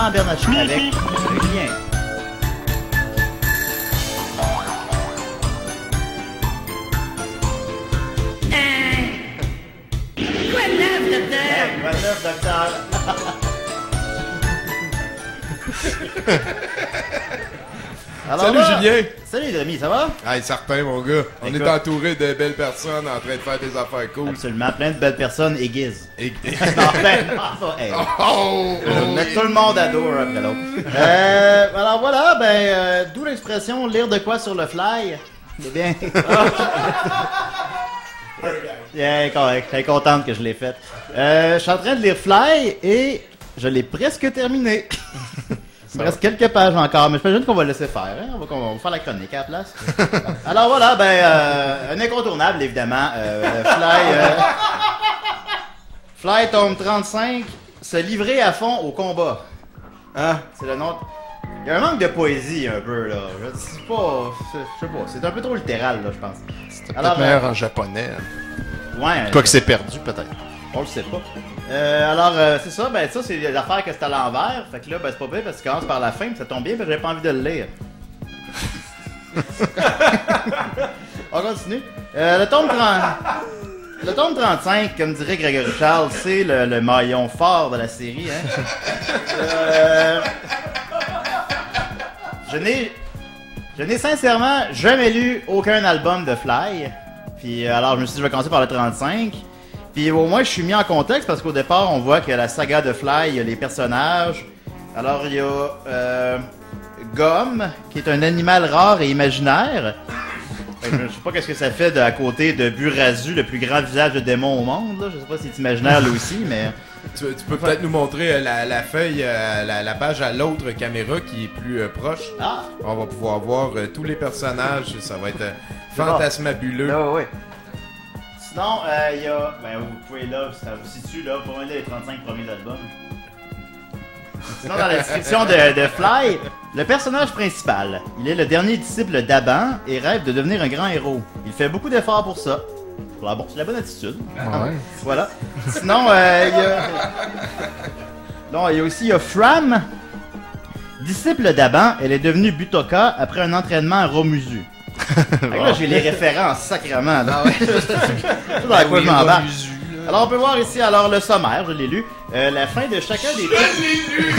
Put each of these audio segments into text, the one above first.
Laurent Bernatchez avec Julien. Quoi de neuf, docteur? Quoi de neuf, docteur? Alors Salut là, Julien! Salut Rémi, ça va? Hey, certain mon gars, on Écoute. est entouré de belles personnes en train de faire des affaires cool. Absolument, plein de belles personnes aiguisent. Et... Non, ben, non, hey. Oh! Mettre tout le monde à dos un après l'autre. Alors voilà, d'où l'expression lire de quoi sur le fly. C'est bien. Bien, correct. Elle est contente que je l'ai faite. Je suis en train de lire Fly et je l'ai presque terminé. Il me reste quelques pages encore, mais je pense qu'on va laisser faire. Hein? On va faire la chronique à la place. Alors voilà, un incontournable évidemment. Fly tome 35, se livrer à fond au combat. Hein? C'est le nom. Il y a un manque de poésie un peu là. Je sais pas, c'est un peu trop littéral là, je pense. C'était Alors, peut-être meilleur en japonais. Ouais. Quoi que c'est perdu, peut-être. On le sait pas. C'est ça, ça c'est l'affaire que c'est à l'envers. Fait que là, c'est pas bien parce que ça commence par la fin, puis ça tombe bien parce que j'avais pas envie de le lire. On continue. Le tome 35, comme dirait Grégory Charles, c'est le maillon fort de la série. Hein? Je n'ai sincèrement jamais lu aucun album de Fly. Puis alors je me suis dit je vais commencer par le 35. Puis au moins je suis mis en contexte parce qu'au départ on voit que la saga de Fly, il y a les personnages. Alors il y a Gomme, qui est un animal rare et imaginaire. Je sais pas qu'est-ce que ça fait à côté de Burazu, le plus grand visage de démon au monde. Là. Je sais pas si c'est imaginaire lui aussi, mais... Tu peux peut-être nous montrer la feuille, la page à l'autre caméra qui est plus proche. Ah! On va pouvoir voir tous les personnages, ça va être fantasmabuleux. Ah ouais. Sinon, il y a... vous pouvez là, ça vous situe là, pour les 35 premiers albums. Sinon, dans la description de Fly, le personnage principal, il est le dernier disciple d'Aban et rêve de devenir un grand héros. Il fait beaucoup d'efforts pour ça. Bon, c'est la bonne attitude. Ouais. Voilà. Sinon, il y a aussi Fram, disciple d'Aban. Elle est devenue Butoka après un entraînement à Romusu. Là, j'ai les références sacrément. Là. C'est dans quoi je m'embarque. Alors, on peut voir ici, le sommaire, je l'ai lu. La fin de chacun des... Je l'ai lu!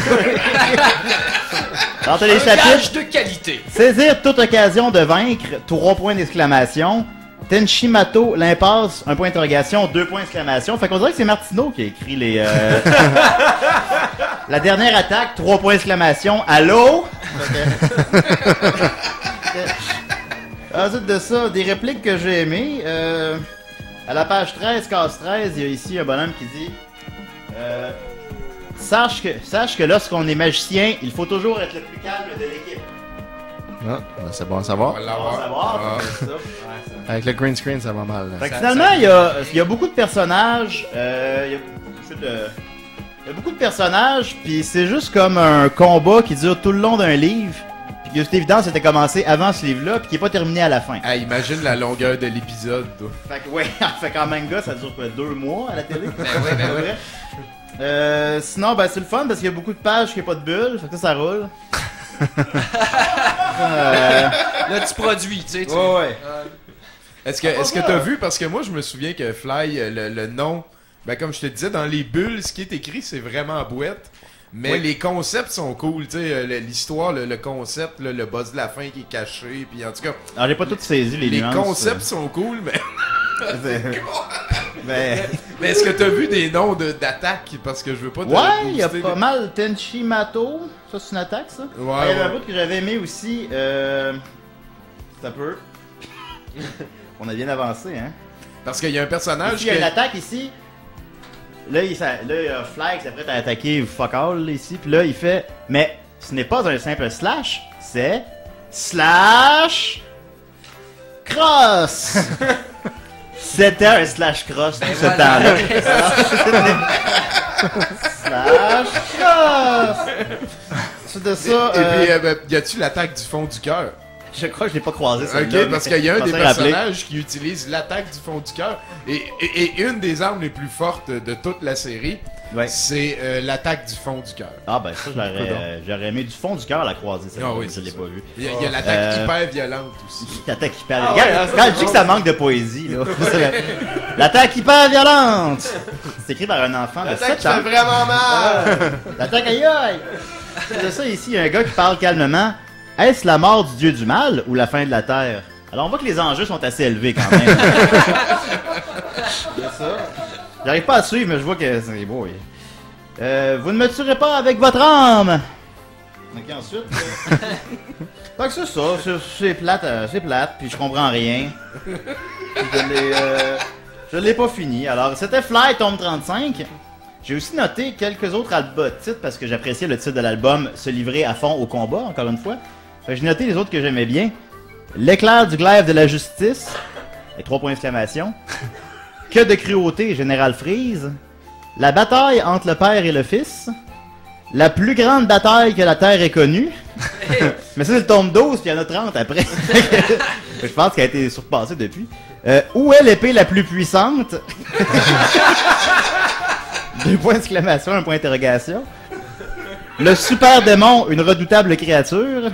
Alors, t'as les Gage chapitres. de qualité. Saisir toute occasion de vaincre, 3 points d'exclamation. Tenshimato, l'impasse, 1 point d'interrogation, 2 points d'exclamation. Fait qu'on dirait que c'est Martineau qui a écrit les... La dernière attaque, 3 points d'exclamation. Allô? Ensuite de ça, des répliques que j'ai aimées. À la page 13, case 13, il y a ici un bonhomme qui dit sache que lorsqu'on est magicien, il faut toujours être le plus calme de l'équipe. Ah, c'est bon à savoir. On va On va l'avoir. savoir, Ah. c'est ça. Ouais, ça. Avec le green screen, ça va mal. Fait que Ça- finalement, ça- il y a beaucoup de personnages. Il y a beaucoup de personnages, puis c'est juste comme un combat qui dure tout le long d'un livre. Puis que c'est évident, c'était commencé avant ce livre-là, puis qui est pas terminé à la fin. Hey, imagine la longueur de l'épisode, toi. Fait que ouais, fait qu'en manga, ça dure quoi, 2 mois à la télé? Ben ouais. Sinon, c'est le fun parce qu'il y a beaucoup de pages qui n'ont pas de bulles, fait que ça roule. Là, tu produis, tu sais. Ouais. Est-ce que t'as vu, parce que moi je me souviens que Fly, le nom, comme je te disais, dans les bulles, ce qui est écrit c'est vraiment en boîte. Mais les concepts sont cool, tu sais, l'histoire, le concept, le boss de la fin qui est caché, puis en tout cas, Alors, j'ai pas tout saisi les les nuances. concepts sont cool, mais Mais... mais est-ce que t'as vu des noms d'attaques, parce que je veux pas te Ouais, il y a booster pas des- mal. Tenshimato, ça c'est une attaque ça? Ouais, Il y avait un ouais. bout que j'avais aimé aussi. Ça peut. On a bien avancé, hein? Parce qu'il y a un personnage Ici, il y a une attaque ici. Là, il y a Fly qui s'apprête à attaquer fuck all là, ici. Puis là, il fait. Mais ce n'est pas un simple slash, c'est. Slash. Cross! C'était un slash cross tout ce voilà. temps-là. Slash cross! C'est de ça. Et puis, y a-tu l'attaque du fond du cœur? Je crois que je l'ai pas croisé ça. Ok, parce qu'il y a un des personnages personnages qui utilise l'attaque du fond du cœur et une des armes les plus fortes de toute la série. Ouais. c'est l'attaque du fond du cœur. Ah ben ça, j'aurais aimé du fond du cœur la croisée, ça, Ah oui, je c'est l'ai ça. pas vu. Il y a l'attaque hyper violente aussi. L'attaque hyper violente. Quand je dis que ça manque de poésie, là. L'attaque hyper violente! C'est écrit par un enfant de 7 ans. vraiment mal! L'attaque aïe aïe! C'est ça ici, il y a un gars qui parle calmement. Est-ce la mort du dieu du mal ou la fin de la terre? Alors on voit que les enjeux sont assez élevés quand même. C'est ça. J'arrive pas à suivre, mais je vois que c'est beau. Vous ne me tuerez pas avec votre âme! Ok, ensuite. Fait que c'est ça, c'est plate, puis je comprends rien. Puis je l'ai pas fini. Alors, c'était Fly, tome 35. J'ai aussi noté quelques autres albums titres parce que j'appréciais le titre de l'album, Se livrer à fond au combat, encore une fois. Fait que j'ai noté les autres que j'aimais bien. L'éclair du glaive de la justice, avec 3 points d'exclamation. Que de cruauté, Général Freeze. La bataille entre le père et le fils. La plus grande bataille que la Terre ait connue. Mais ça, c'est le tome 12, puis il y en a 30 après. Je pense qu'elle a été surpassée depuis. Où est l'épée la plus puissante? 2 points d'exclamation, 1 point d'interrogation. Le super démon, une redoutable créature.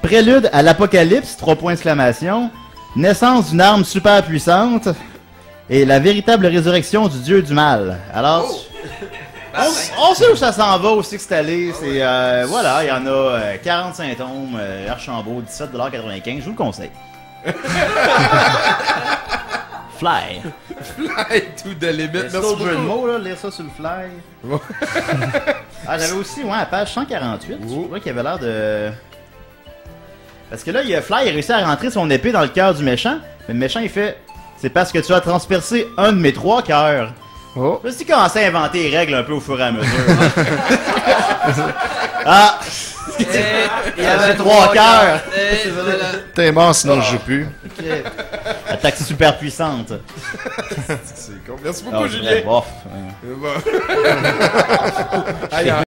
Prélude à l'apocalypse, 3 points d'exclamation. Naissance d'une arme super puissante. Et la véritable résurrection du dieu du mal. Alors, on sait où ça s'en va aussi que c'est allé. C'est, voilà, il y en a 45 tomes, Archambault, 17,95$. Je vous le conseille. Fly. Fly to the limit. C'est un jeu de mots, là, lire ça sur le fly. Ah, j'avais aussi, ouais, à page 148, je vois qu'il avait l'air de... Parce que là, Fly a réussi à rentrer son épée dans le cœur du méchant, mais le méchant, il fait... C'est parce que tu as transpercé un de mes 3 cœurs. Oh. Je me suis commencé à inventer les règles un peu au fur et à mesure. Ah! Il y avait 3 cœurs! T'es mort sinon je joue plus. Ok. Attaque super puissante. C'est con. Merci beaucoup, Ah, Julien. bof. Bon. Allez,